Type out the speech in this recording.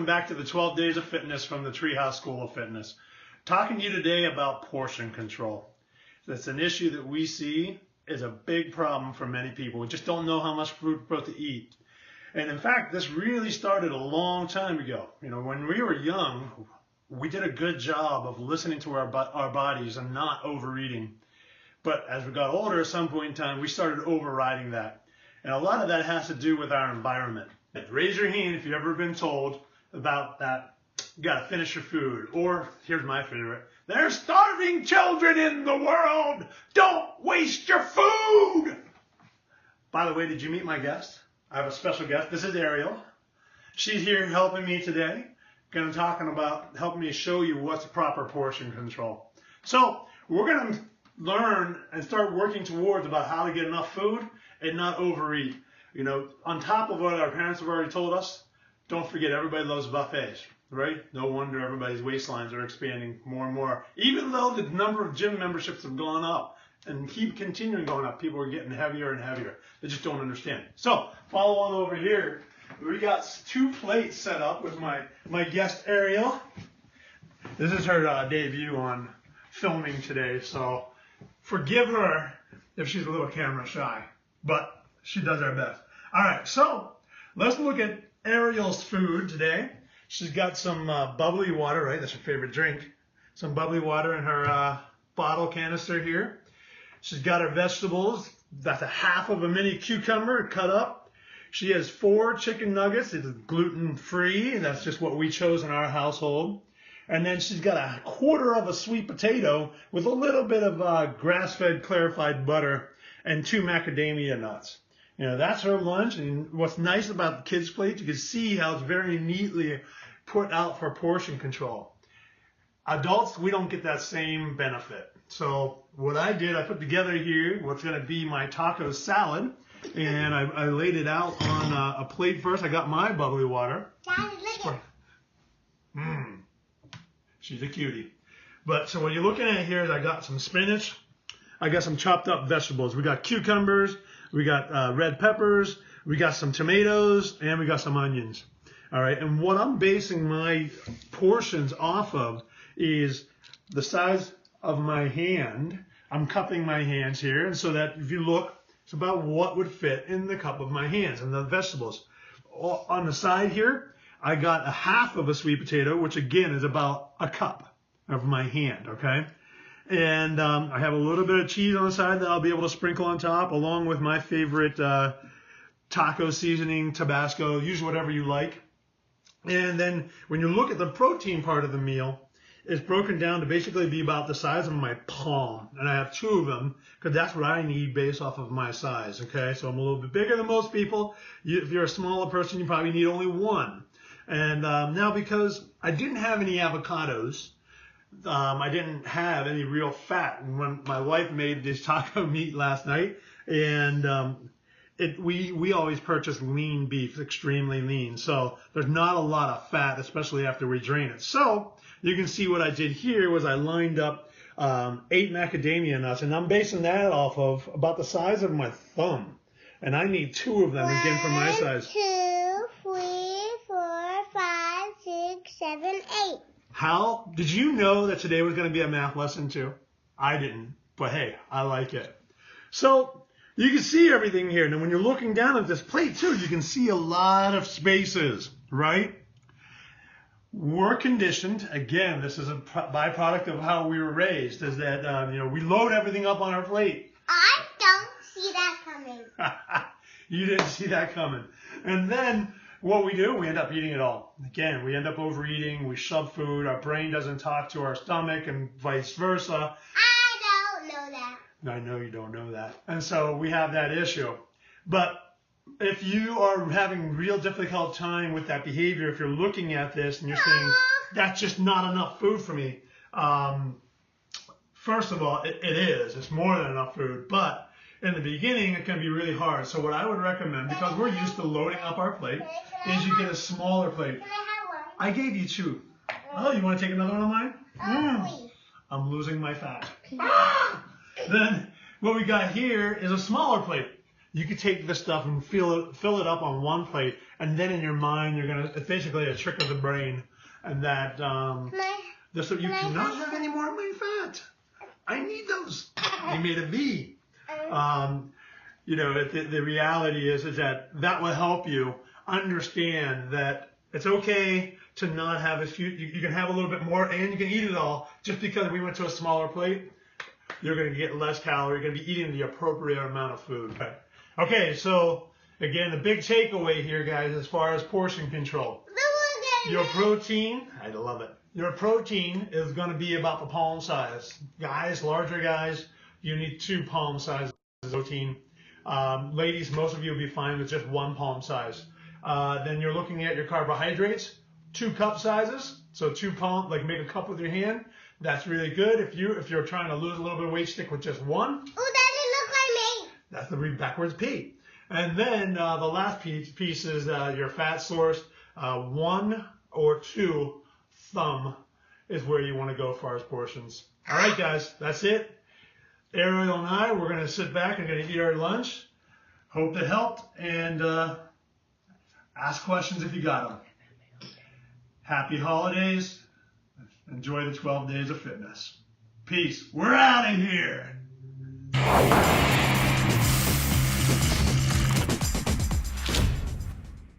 welcome back to the 12 Days of Fitness from the Treehouse School of Fitness. Talking to you today about portion control. That's an issue that we see is a big problem for many people. We just don't know how much food we're supposed to eat. And in fact, this really started a long time ago. You know, when we were young, we did a good job of listening to our bodies and not overeating. But as we got older, at some point in time, we started overriding that. And a lot of that has to do with our environment. Raise your hand if you've ever been told about that, you gotta finish your food. Or, here's my favorite, there's starving children in the world! Don't waste your food! By the way, did you meet my guest? I have a special guest. This is Ariel. She's here helping me today. Gonna talking about helping me show you what's proper portion control. So, we're gonna learn and start working towards about how to get enough food and not overeat. You know, on top of what our parents have already told us, don't forget everybody loves buffets, right? No wonder everybody's waistlines are expanding more and more. Even though the number of gym memberships have gone up and keep continuing going up, people are getting heavier and heavier. They just don't understand. So, follow on over here. We got 2 plates set up with my guest Ariel. This is her debut on filming today, so forgive her if she's a little camera shy, but she does her best. All right, so let's look at Ariel's food today. She's got some bubbly water, right? That's her favorite drink. Some bubbly water in her bottle canister here. She's got her vegetables. That's a half of a mini cucumber cut up. She has 4 chicken nuggets. It's gluten-free. That's just what we chose in our household. And then she's got a quarter of a sweet potato with a little bit of grass-fed clarified butter and 2 macadamia nuts. You know, that's her lunch. And what's nice about the kids' plate, you can see how it's very neatly put out for portion control. Adults, we don't get that same benefit. So what I did, I put together here what's going to be my taco salad. And I laid it out on a plate first. I got my bubbly water. Daddy, look at She's a cutie. But so what you're looking at here is I got some spinach. I got some chopped up vegetables. We got cucumbers. We got red peppers. We got some tomatoes. And we got some onions. All right. And what I'm basing my portions off of is the size of my hand. I'm cupping my hands here. And so that if you look, it's about what would fit in the cup of my hands and the vegetables. On the side here, I got a half of a sweet potato, which again is about a cup of my hand, okay? And I have a little bit of cheese on the side that I'll be able to sprinkle on top, along with my favorite taco seasoning, Tabasco, use whatever you like. And then when you look at the protein part of the meal, it's broken down to basically be about the size of my palm. And I have 2 of them because that's what I need based off of my size, okay? So I'm a little bit bigger than most people. If you're a smaller person, you probably need only 1. And now because I didn't have any avocados, I didn't have any real fat. And when my wife made this taco meat last night, and we always purchase lean beef, extremely lean. So there's not a lot of fat, especially after we drain it. So you can see what I did here was I lined up 8 macadamia nuts, and I'm basing that off of about the size of my thumb. And I need 2 of them again for my size. 1, 2, 3, 4, 5, 6, 7, 8. How did you know that today was going to be a math lesson too? I didn't, but hey, I like it. So you can see everything here. Now when you're looking down at this plate too, you can see a lot of spaces, right? We're conditioned, again, this is a byproduct of how we were raised, is that, we load everything up on our plate. I don't see that coming. You didn't see that coming. And then what we do, we end up eating it all. Again, we end up overeating, we shove food, our brain doesn't talk to our stomach and vice versa. I don't know that. I know you don't know that. And so we have that issue. But if you are having real difficult time with that behavior, if you're looking at this and you're saying, that's just not enough food for me, first of all, it is. It's more than enough food. But in the beginning, it can be really hard. So what I would recommend, because we're used to loading up our plate, is you get a smaller plate. Can I have one? I gave you 2. Oh, you want to take another one of mine? Please. I'm losing my fat. Then what we got here is a smaller plate. You could take this stuff and fill it up on one plate, and then in your mind it's basically a trick of the brain, and that you cannot have any more of my fat. I need those. They made of me. The reality is that will help you understand that it's okay to not have as few. You can have a little bit more, and you can eat it all. Just because we went to a smaller plate, you're going to get less calorie. You're going to be eating the appropriate amount of food. Okay, so again, the big takeaway here, guys, as far as portion control. Your protein, I love it. Your protein is going to be about the palm size. Guys, larger guys, you need 2 palm sizes of protein. Ladies, most of you will be fine with just 1 palm size. Then you're looking at your carbohydrates, 2 cup sizes. So 2 palm, like make a cup with your hand. That's really good. If you're trying to lose a little bit of weight, stick with just 1. Oh, that look like me. That's the backwards P. And then the last piece is your fat source. 1 or 2 thumb is where you want to go as far as portions. All right, guys, that's it. Ariel and I, we're going to sit back and going to eat our lunch. Hope it helped, and ask questions if you got them. Happy holidays. Enjoy the 12 days of fitness. Peace. We're out of here.